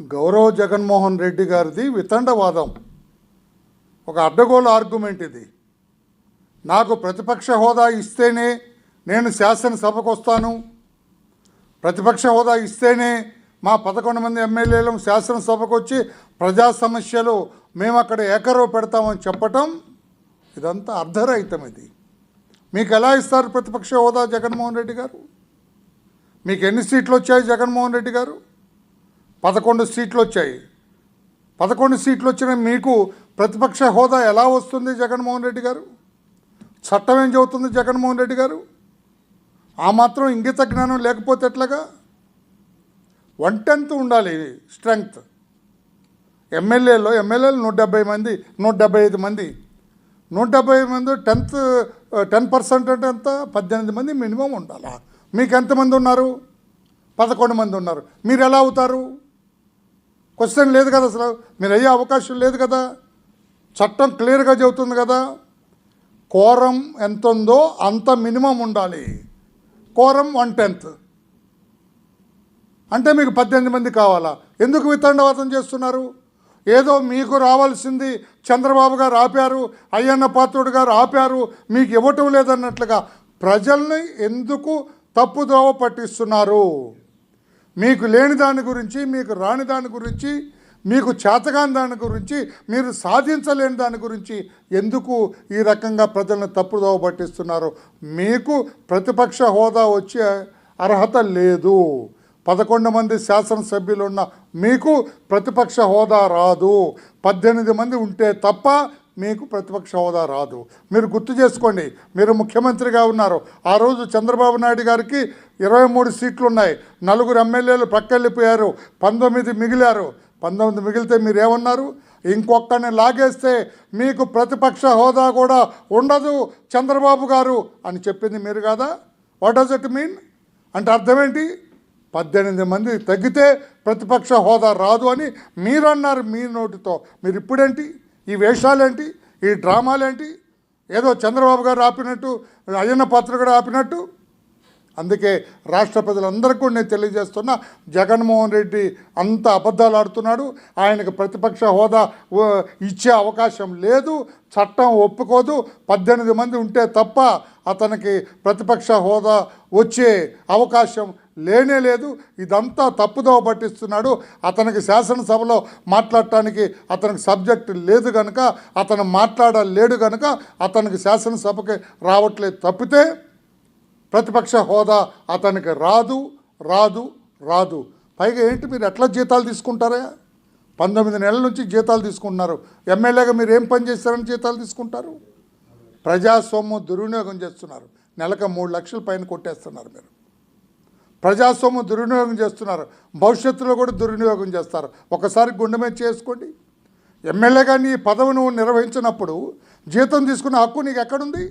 గౌరవ జగన్మోహన్ రెడ్డి గారిది వితండవాదం, ఒక అడ్డగోలు ఆర్గ్యుమెంట్ ఇది. నాకు ప్రతిపక్ష హోదా ఇస్తేనే నేను శాసనసభకు వస్తాను, ప్రతిపక్ష హోదా ఇస్తేనే మా 11 మంది ఎమ్మెల్యేలు శాసనసభకు వచ్చి ప్రజా సమస్యలు మేము అక్కడ ఏకరవ పెడతామని చెప్పటం ఇదంతా అర్ధరహితం. ఇది మీకు ఎలా ఇస్తారు ప్రతిపక్ష హోదా జగన్మోహన్ రెడ్డి గారు? మీకు ఎన్ని సీట్లు వచ్చాయి జగన్మోహన్ రెడ్డి గారు? 11 సీట్లు వచ్చాయి. 11 సీట్లు వచ్చిన మీకు ప్రతిపక్ష హోదా ఎలా వస్తుంది జగన్మోహన్ రెడ్డి గారు? చట్టం ఏం చెబుతుంది జగన్మోహన్ రెడ్డి గారు? ఆ మాత్రం ఇంగిత జ్ఞానం లేకపోతే ఎట్లాగా? 1/10 ఉండాలి స్ట్రెంగ్త్. ఎమ్మెల్యేలు 170 మంది, 175 మంది, 175 మంది 10% అంటే ఎంత? 18 మంది మినిమం ఉండాలా? మీకు ఎంతమంది ఉన్నారు? 11 మంది ఉన్నారు. మీరు ఎలా అవుతారు? క్వశ్చన్ లేదు కదా, అసలు మీరు అయ్యే అవకాశం లేదు కదా. చట్టం క్లియర్గా చెబుతుంది కదా, కోరం ఎంత ఉందో అంత మినిమం ఉండాలి. కోరం 1/10 అంటే మీకు 18 మంది కావాలా? ఎందుకు వితండవాదం చేస్తున్నారు? ఏదో మీకు రావాల్సింది చంద్రబాబు గారు ఆపారు, అయ్యన్న పాత్రుడు గారు ఆపారు, మీకు ఇవ్వటం లేదన్నట్లుగా ప్రజల్ని ఎందుకు తప్పుదోవ పట్టిస్తున్నారు? మీకు లేని దాని గురించి, మీకు రాని దాని గురించి, మీకు చేతగాని దాని గురించి, మీరు సాధించలేని దాని గురించి ఎందుకు ఈ రకంగా ప్రజలను తప్పుదోవ పట్టిస్తున్నారు? మీకు ప్రతిపక్ష హోదా వచ్చే అర్హత లేదు. 11 మంది శాసనసభ్యులు ఉన్న మీకు ప్రతిపక్ష హోదా రాదు. 18 మంది ఉంటే తప్ప మీకు ప్రతిపక్ష హోదా రాదు. మీరు గుర్తు చేసుకోండి, మీరు ముఖ్యమంత్రిగా ఉన్నారు. ఆ రోజు చంద్రబాబు నాయుడు గారికి 23 సీట్లు ఉన్నాయి, 4 ఎమ్మెల్యేలు ప్రక్కవెళ్ళిపోయారు, 19 మిగిలారు. 19 మిగిలితే మీరేమన్నారు? ఇంకొకరిని లాగేస్తే మీకు ప్రతిపక్ష హోదా కూడా ఉండదు చంద్రబాబు గారు అని చెప్పింది మీరు కాదా? What does it mean? అంటే అర్థం ఏంటి? 18 మంది తగ్గితే ప్రతిపక్ష హోదా రాదు అని మీరు అన్నారు మీ నోటితో. మీరు ఇప్పుడేంటి ఈ వేషాలేంటి, ఈ డ్రామాలేంటి? ఏదో చంద్రబాబు గారు ఆపినట్టు, అయ్యన్న పాత్ర కూడా ఆపినట్టు. అందుకే రాష్ట్ర ప్రజలందరికీ కూడా నేను తెలియజేస్తున్నా, జగన్మోహన్ రెడ్డి అంత అబద్ధాలు ఆడుతున్నాడు. ఆయనకు ప్రతిపక్ష హోదా ఇచ్చే అవకాశం లేదు, చట్టం ఒప్పుకోదు. 18 మంది ఉంటే తప్ప అతనికి ప్రతిపక్ష హోదా వచ్చే అవకాశం లేనే లేదు. ఇదంతా తప్పుదోవ పట్టిస్తున్నాడు. అతనికి శాసనసభలో మాట్లాడటానికి అతనికి సబ్జెక్ట్ లేదు కనుక, అతను మాట్లాడలేడు కనుక అతనికి శాసనసభకి రావట్లేదు తప్పితే ప్రతిపక్ష హోదా అతనికి రాదు రాదు రాదు. పైగా ఏంటి, మీరు ఎట్లా జీతాలు తీసుకుంటారా? 19 నెలల నుంచి జీతాలు తీసుకుంటున్నారు. ఎమ్మెల్యేగా మీరు ఏం పని చేస్తారని జీతాలు తీసుకుంటారు? ప్రజాస్వామ్యం దుర్వినియోగం చేస్తున్నారు. నెలకు 3 లక్షల పైన కొట్టేస్తున్నారు. మీరు ప్రజాస్వామ్యం దుర్వినియోగం చేస్తున్నారు. భవిష్యత్తులో కూడా దుర్వినియోగం చేస్తారు. ఒకసారి గుండె మీద చేసుకోండి. ఎమ్మెల్యేగా నీ పదవి నువ్వు నిర్వహించినప్పుడు జీతం తీసుకునే హక్కు నీకు ఎక్కడుంది?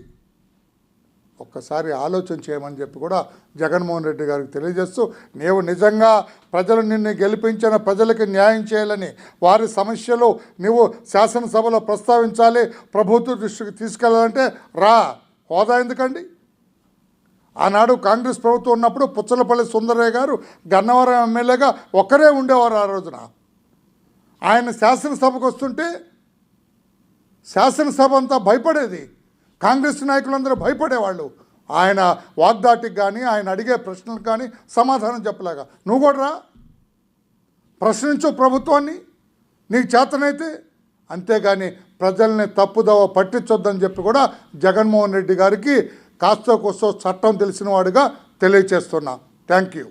ఒక్కసారి ఆలోచన చేయమని చెప్పి కూడా జగన్మోహన్ రెడ్డి గారికి తెలియజేస్తూ, నీవు నిజంగా ప్రజలు నిన్ను గెలిపించిన ప్రజలకి న్యాయం చేయాలని, వారి సమస్యలు నువ్వు శాసనసభలో ప్రస్తావించాలి, ప్రభుత్వ దృష్టికి తీసుకెళ్ళాలంటే రా. హోదా ఎందుకండి? ఆనాడు కాంగ్రెస్ ప్రభుత్వం ఉన్నప్పుడు పుచ్చలపల్లి సుందరయ్య గారు గన్నవరం ఎమ్మెల్యేగా ఒక్కరే ఉండేవారు. ఆ రోజున ఆయన శాసనసభకు వస్తుంటే శాసనసభ అంతా భయపడేది. కాంగ్రెస్ నాయకులందరూ భయపడేవాళ్ళు. ఆయన వాగ్దాటికి కానీ, ఆయన అడిగే ప్రశ్నలకు కానీ సమాధానం చెప్పలేగా. నువ్వు కూడా రా, ప్రశ్నించు ప్రభుత్వాన్ని నీకు చేతనైతే. అంతేగాని ప్రజల్ని తప్పుదోవ పట్టించొద్దని చెప్పి కూడా జగన్మోహన్ రెడ్డి గారికి కాస్తో కోస్తో చట్టం తెలిసిన వాడుగా తెలియచేస్తున్నా. Thank you.